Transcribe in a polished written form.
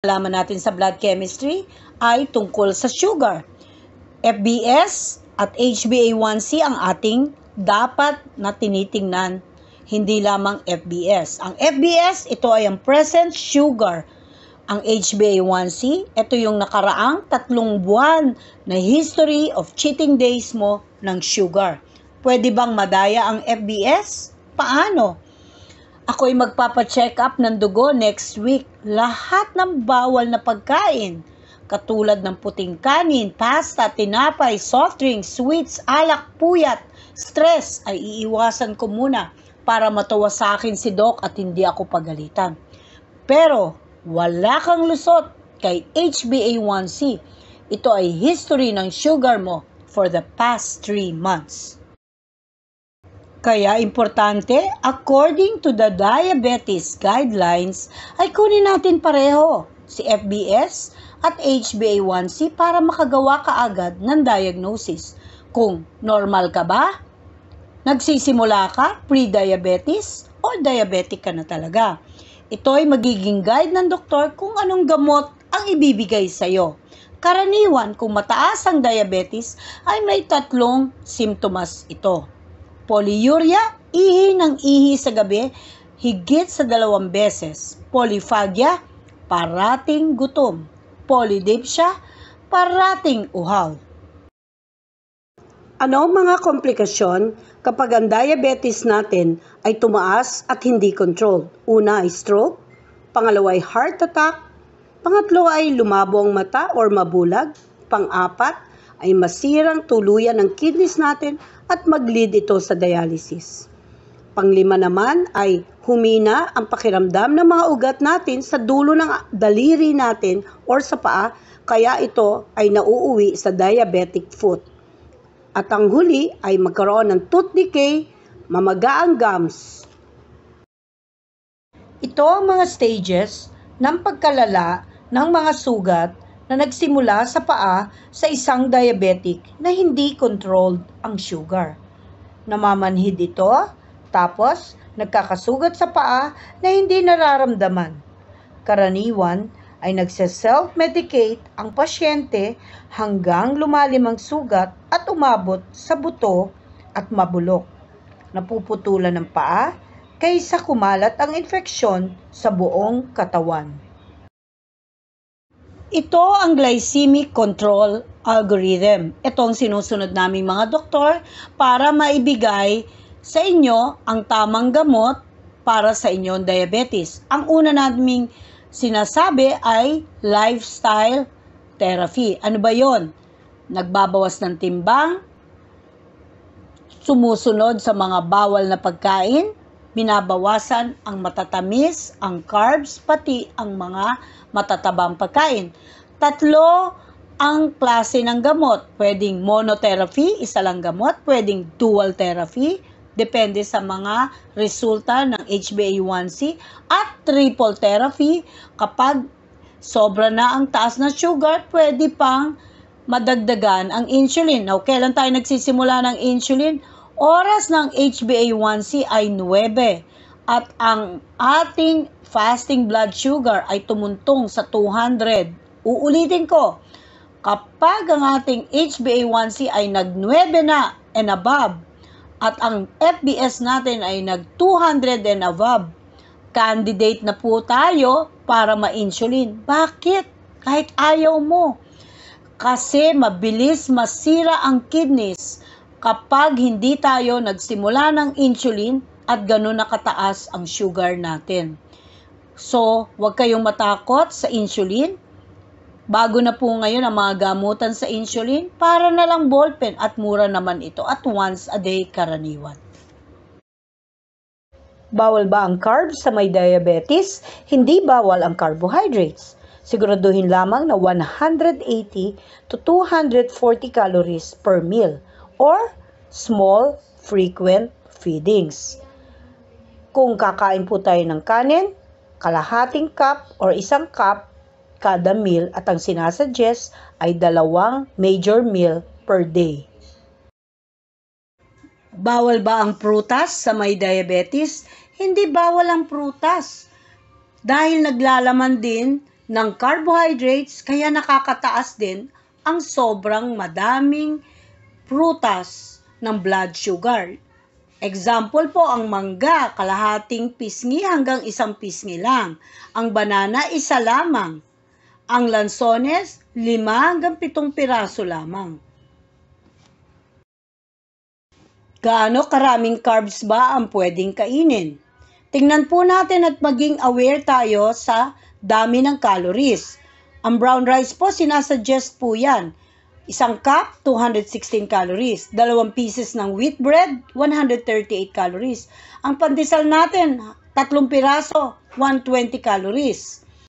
Alaman natin sa blood chemistry ay tungkol sa sugar. FBS at HbA1c ang ating dapat na tinitingnan, hindi lamang FBS. Ang FBS, ito ay ang present sugar. Ang HbA1c, ito yung nakaraang 3 buwan na history of cheating days mo ng sugar. Pwede bang madaya ang FBS? Paano? Ako'y magpapacheck up ng dugo next week. Lahat ng bawal na pagkain, katulad ng puting kanin, pasta, tinapay, soft drinks, sweets, alak, puyat, stress, ay iiwasan ko muna para matuwa sa akin si Doc at hindi ako pagalitan. Pero wala kang lusot kay HbA1c. Ito ay history ng sugar mo for the past 3 months. Kaya importante, according to the diabetes guidelines, ay kunin natin pareho si FBS at HbA1c para makagawa ka agad ng diagnosis. Kung normal ka ba, nagsisimula ka, pre-diabetes, o diabetic ka na talaga. Ito ay magiging guide ng doktor kung anong gamot ang ibibigay sa'yo. Karaniwan, kung mataas ang diabetes, ay may 3 simptomas ito. Polyuria, ihi ng ihi sa gabi, higit sa 2 beses. Polyphagia, parating gutom. Polydipsia, parating uhaw. Ano ang mga komplikasyon kapag ang diabetes natin ay tumaas at hindi controlled? Una ay stroke, pangalawa ay heart attack, pangatlo ay lumabo ang mata or mabulag, pang-apat ay masirang tuluyan ng kidneys natin at mag-lead ito sa dialysis. Panglima naman ay humina ang pakiramdam ng mga ugat natin sa dulo ng daliri natin or sa paa, kaya ito ay nauuwi sa diabetic foot. At ang huli ay magkaroon ng tooth decay, mamaga ang gums. Ito ang mga stages ng pagkalala ng mga sugat na nagsimula sa paa sa isang diabetic na hindi controlled ang sugar. Namamanhid ito, tapos nagkakasugat sa paa na hindi nararamdaman. Karaniwan ay nagse-self-medicate ang pasyente hanggang lumalim ang sugat at umabot sa buto at mabulok. Napuputulan ng paa kaysa kumalat ang infeksyon sa buong katawan. Ito ang glycemic control algorithm. Ito ang sinusunod naming mga doktor para maibigay sa inyo ang tamang gamot para sa inyong diabetes. Ang una naming sinasabi ay lifestyle therapy. Ano ba yon? Nagbabawas ng timbang, sumusunod sa mga bawal na pagkain, binabawasan ang matatamis, ang carbs, pati ang mga matatabang pagkain. 3 ang klase ng gamot. Pwedeng monotherapy, isa lang gamot. Pwedeng dual therapy, depende sa mga resulta ng HbA1c. At triple therapy, kapag sobra na ang taas na sugar, pwede pang madagdagan ang insulin. Now, kailan tayo nagsisimula ng insulin? Oras ng HbA1c ay 9 at ang ating fasting blood sugar ay tumuntong sa 200. Uulitin ko, kapag ang ating HbA1c ay nag-9 na and above at ang FBS natin ay nag-200 and above, candidate na po tayo para ma-insulin. Bakit? Kahit ayaw mo. Kasi mabilis masira ang kidneys kapag hindi tayo nagsimula ng insulin at gano'n na kataas ang sugar natin. So, huwag kayong matakot sa insulin. Bago na po ngayon ang mga gamutan sa insulin, para na lang ballpen at mura naman ito at once a day karaniwan. Bawal ba ang carbs sa may diabetes? Hindi bawal ang carbohydrates. Siguraduhin lamang na 180 to 240 calories per meal or small, frequent feedings. Kung kakain po tayo ng kanin, kalahating cup or 1 cup kada meal at ang sinasuggest ay 2 major meal per day. Bawal ba ang prutas sa may diabetes? Hindi bawal ang prutas. Dahil naglalaman din ng carbohydrates, kaya nakakataas din ang sobrang madaming prutas ng blood sugar. Example po, ang mangga, kalahating pisngi hanggang isang pisngi lang. Ang banana, isa lamang. Ang lansones, 5 hanggang 7 piraso lamang. Gaano karaming carbs ba ang pwedeng kainin? Tingnan po natin at maging aware tayo sa dami ng calories. Ang brown rice po, sinasuggest po yan. Isang cup, 216 calories. 2 pieces ng wheat bread, 138 calories. Ang pandesal natin, 3 piraso, 120 calories.